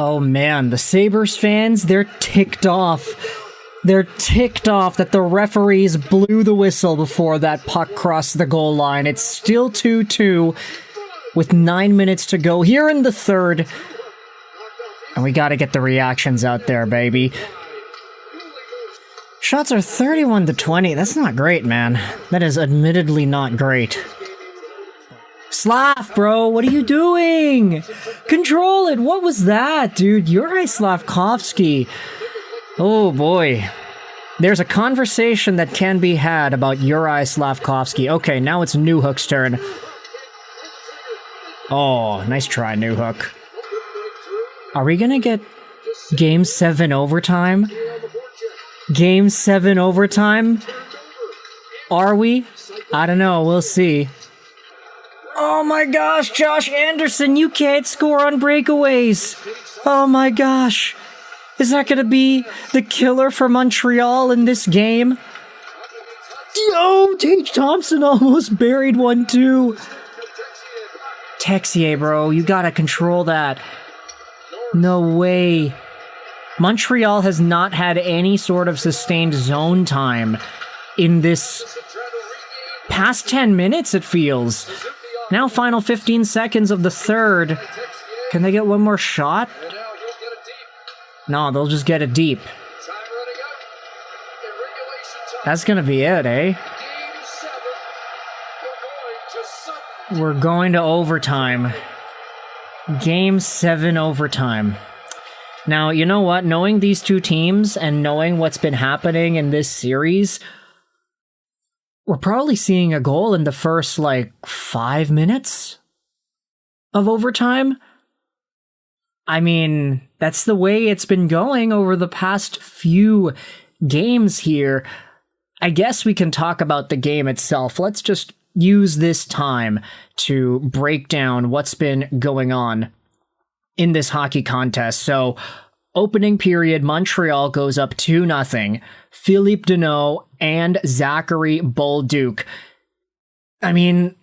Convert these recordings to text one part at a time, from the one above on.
Oh man, the Sabres fans, they're ticked off. They're ticked off that the referees blew the whistle before that puck crossed the goal line. It's still 2-2 with 9 minutes to go here in the third. And we gotta get the reactions out there, baby. Shots are 31-20. That's not great, man. That is admittedly not great. Slav, bro, what are you doing? Control it. What was that, dude? Yuri Slafkovsky. Oh, boy. There's a conversation that can be had about Yuri Slafkovsky. Okay, now it's Newhook's turn. Oh, nice try, Newhook. Are we gonna get Game 7 overtime? Game 7 overtime? Are we? I don't know, we'll see. Oh my gosh, Josh Anderson, you can't score on breakaways! Oh my gosh! Is that gonna be the killer for Montreal in this game? Oh, Tage Thompson almost buried one too! Texier, bro, you gotta control that. No way. Montreal has not had any sort of sustained zone time in this past 10 minutes, it feels. Now final 15 seconds of the third. Can they get one more shot? No, they'll just get it deep. That's gonna be it, eh? We're going to overtime. Game 7 overtime. Now, you know what? Knowing these two teams and knowing what's been happening in this series, we're probably seeing a goal in the first, 5 minutes of overtime. I mean, that's the way it's been going over the past few games here. I guess we can talk about the game itself. Let's just use this time to break down what's been going on in this hockey contest. So, opening period, Montreal goes up 2-0. Phillip Danault and Zachary Bolduc. I mean,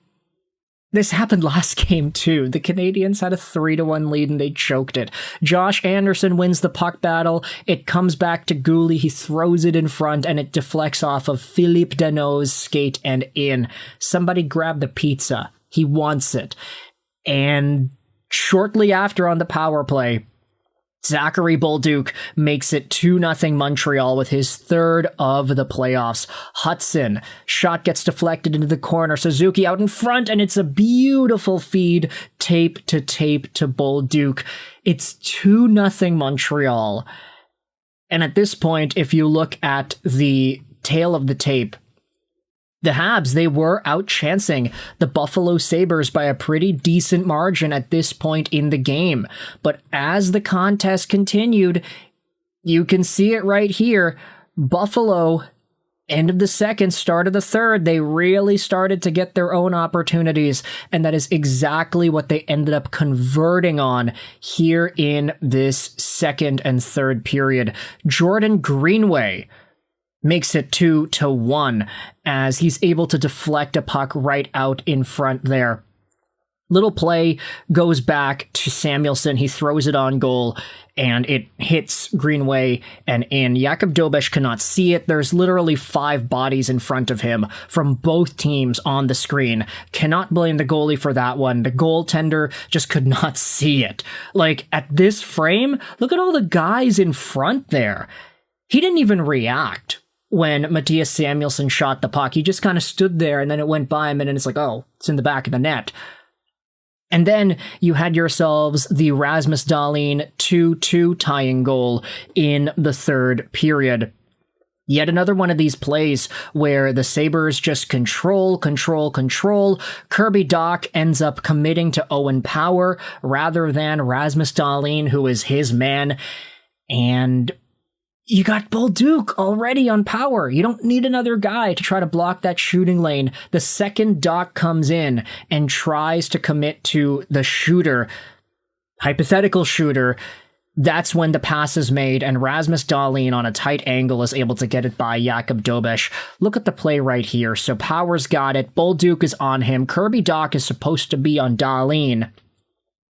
this happened last game too. The Canadiens had a 3-1 lead and they choked it. Josh Anderson wins the puck battle. It comes back to Gouli. He throws it in front and it deflects off of Phillip Danault's skate and in. Somebody grab the pizza. He wants it. And shortly after on the power play, Zachary Bolduc makes it 2-0 Montreal with his third of the playoffs. Hudson, shot gets deflected into the corner. Suzuki out in front, and it's a beautiful feed, tape to Bolduc. It's 2-0 Montreal. And at this point, if you look at the tail of the tape, the Habs, they were outchancing the Buffalo Sabres by a pretty decent margin at this point in the game. But as the contest continued, you can see it right here. Buffalo, end of the second, start of the third, they really started to get their own opportunities. And that is exactly what they ended up converting on here in this second and third period. Jordan Greenway makes it 2-1 as he's able to deflect a puck right out in front there. Little play goes back to Samuelsson. He throws it on goal and it hits Greenway and in. Jakub Dobes cannot see it. There's literally 5 bodies in front of him from both teams on the screen. Cannot blame the goalie for that one. The goaltender just could not see it. At this frame, look at all the guys in front there. He didn't even react when Mattias Samuelsson shot the puck. He just kind of stood there and then it went by him and then it's oh, it's in the back of the net. And then you had yourselves the Rasmus Dahlin 2-2 tying goal in the third period. Yet another one of these plays where the Sabres just control. Kirby Dach ends up committing to Owen Power rather than Rasmus Dahlin, who is his man. And you got Bolduc already on power. You don't need another guy to try to block that shooting lane. The second Dach comes in and tries to commit to the shooter, hypothetical shooter. That's when the pass is made, and Rasmus Dahlin on a tight angle is able to get it by Jakub Dobes. Look at the play right here. So Power's got it. Bolduc is on him. Kirby Dach is supposed to be on Dahlin.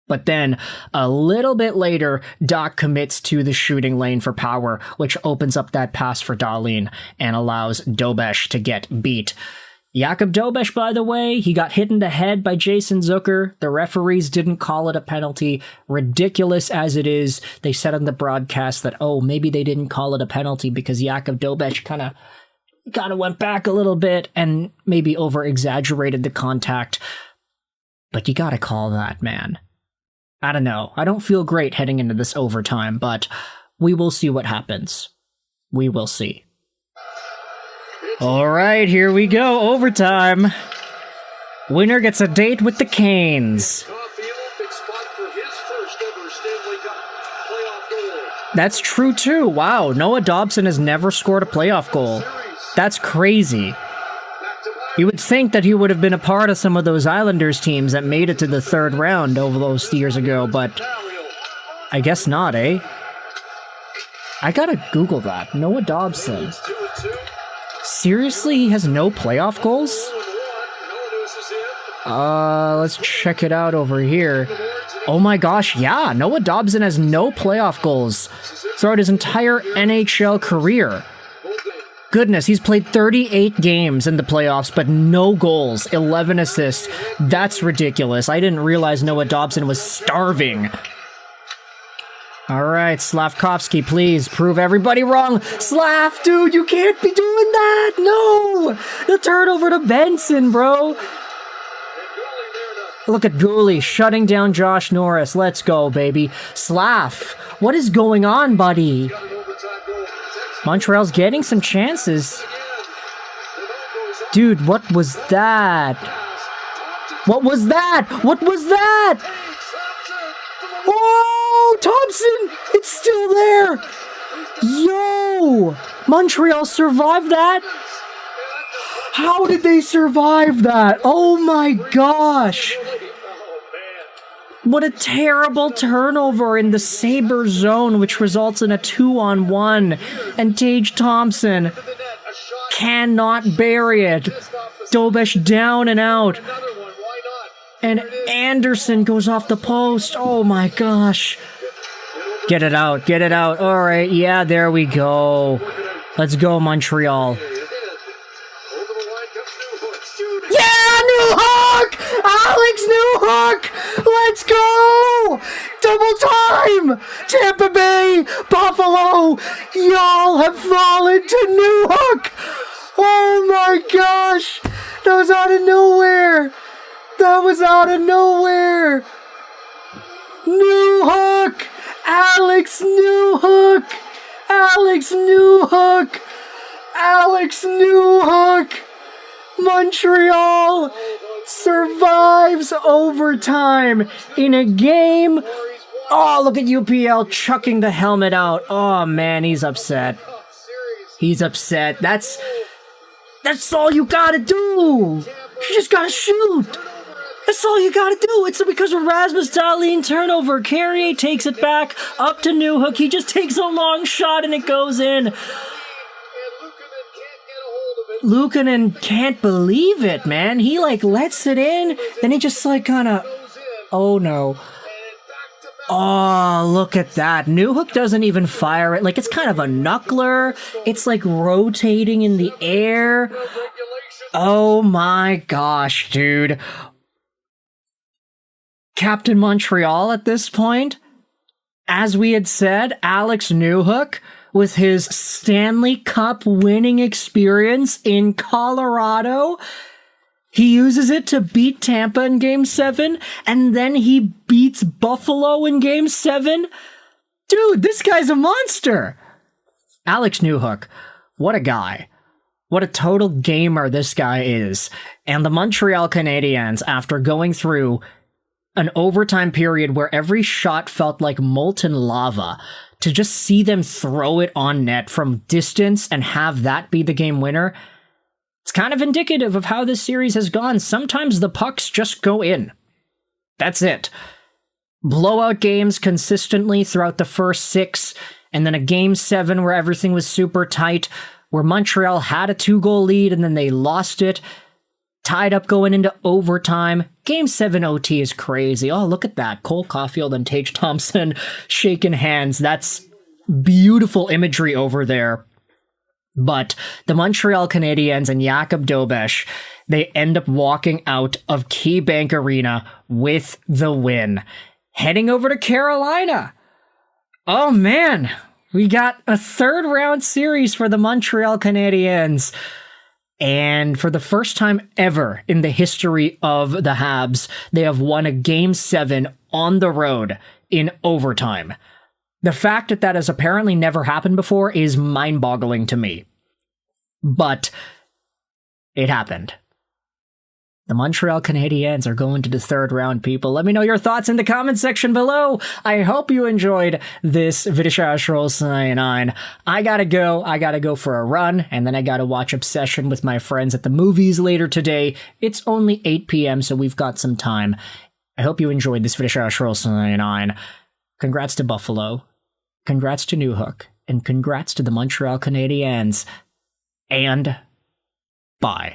But then, a little bit later, Dach commits to the shooting lane for power, which opens up that pass for Dahlin and allows Dobes to get beat. Jakub Dobes, by the way, he got hit in the head by Jason Zucker. The referees didn't call it a penalty. Ridiculous as it is, they said on the broadcast that, oh, maybe they didn't call it a penalty because Jakub Dobes kind of went back a little bit and maybe over-exaggerated the contact. But you gotta call that, man. I don't know. I don't feel great heading into this overtime, but we will see what happens. We will see. All right, here we go. Overtime. Winner gets a date with the Canes. That's true, too. Wow, Noah Dobson has never scored a playoff goal. That's crazy. You would think that he would have been a part of some of those Islanders teams that made it to the third round over those years ago, but I guess not, eh? I gotta Google that. Noah Dobson. Seriously, he has no playoff goals? Let's check it out over here. Oh my gosh, yeah, Noah Dobson has no playoff goals throughout his entire NHL career. Goodness, he's played 38 games in the playoffs, but no goals, 11 assists. That's ridiculous. I didn't realize Noah Dobson was starving. All right, Slavkovsky, please prove everybody wrong. Slav, dude, you can't be doing that. No, the turnover to Benson, bro. Look at Gooley shutting down Josh Norris. Let's go, baby. Slav, what is going on, buddy? Montreal's getting some chances. Dude, what was that? What was that? What was that? Oh, Thompson! It's still there! Yo! Montreal survived that? How did they survive that? Oh my gosh! What a terrible turnover in the Sabre zone, which results in a 2-on-1. And Tage Thompson cannot bury it. Dobes down and out. And Anderson goes off the post. Oh my gosh. Get it out, get it out. All right, yeah, there we go. Let's go, Montreal. Yeah, Newhook! Alex Newhook! Let's go! Double time! Tampa Bay, Buffalo, y'all have fallen to Newhook! Oh my gosh! That was out of nowhere! That was out of nowhere! Newhook! Alex Newhook! Alex Newhook! Alex Newhook! Montreal survives overtime in a game. Oh, look at UPL chucking the helmet out. Oh man, he's upset. He's upset. That's all you gotta do. You just gotta shoot. That's all you gotta do. It's because of Rasmus Dahlin turnover. Carrier takes it back up to Newhook. He just takes a long shot and it goes in. Luukkonen can't believe it, man. He lets it in, then he just kinda, oh no. Oh, look at that. Newhook doesn't even fire it. It's kind of a knuckler. It's rotating in the air. Oh my gosh, dude. Captain Montreal at this point, as we had said, Alex Newhook, with his Stanley Cup winning experience in Colorado, he uses it to beat Tampa in Game 7, and then he beats Buffalo in Game 7. Dude, this guy's a monster! Alex Newhook, what a guy. What a total gamer this guy is. And the Montreal Canadiens, after going through an overtime period where every shot felt like molten lava, to just see them throw it on net from distance and have that be the game winner, it's kind of indicative of how this series has gone. Sometimes the pucks just go in. That's it. Blowout games consistently throughout the first 6, and then a Game 7 where everything was super tight, where Montreal had a 2-goal lead and then they lost it. tied up going into overtime. Game 7 OT is crazy. Oh, look at that. Cole Caulfield and Tage Thompson shaking hands. That's beautiful imagery over there. But the Montreal Canadiens and Jakub Dobes, they end up walking out of KeyBank Arena with the win. Heading over to Carolina. Oh man, we got a third round series for the Montreal Canadiens. And for the first time ever in the history of the Habs, they have won a Game 7 on the road in overtime. The fact that that has apparently never happened before is mind-boggling to me. But it happened. The Montreal Canadiens are going to the third round, people. Let me know your thoughts in the comment section below. I hope you enjoyed this Vidishashroll 9. I gotta go for a run, and then I gotta watch Obsession with my friends at the movies later today. It's only 8 p.m., so we've got some time. I hope you enjoyed this Vidishashroll 9. Congrats to Buffalo. Congrats to Newhook. And congrats to the Montreal Canadiens. And bye.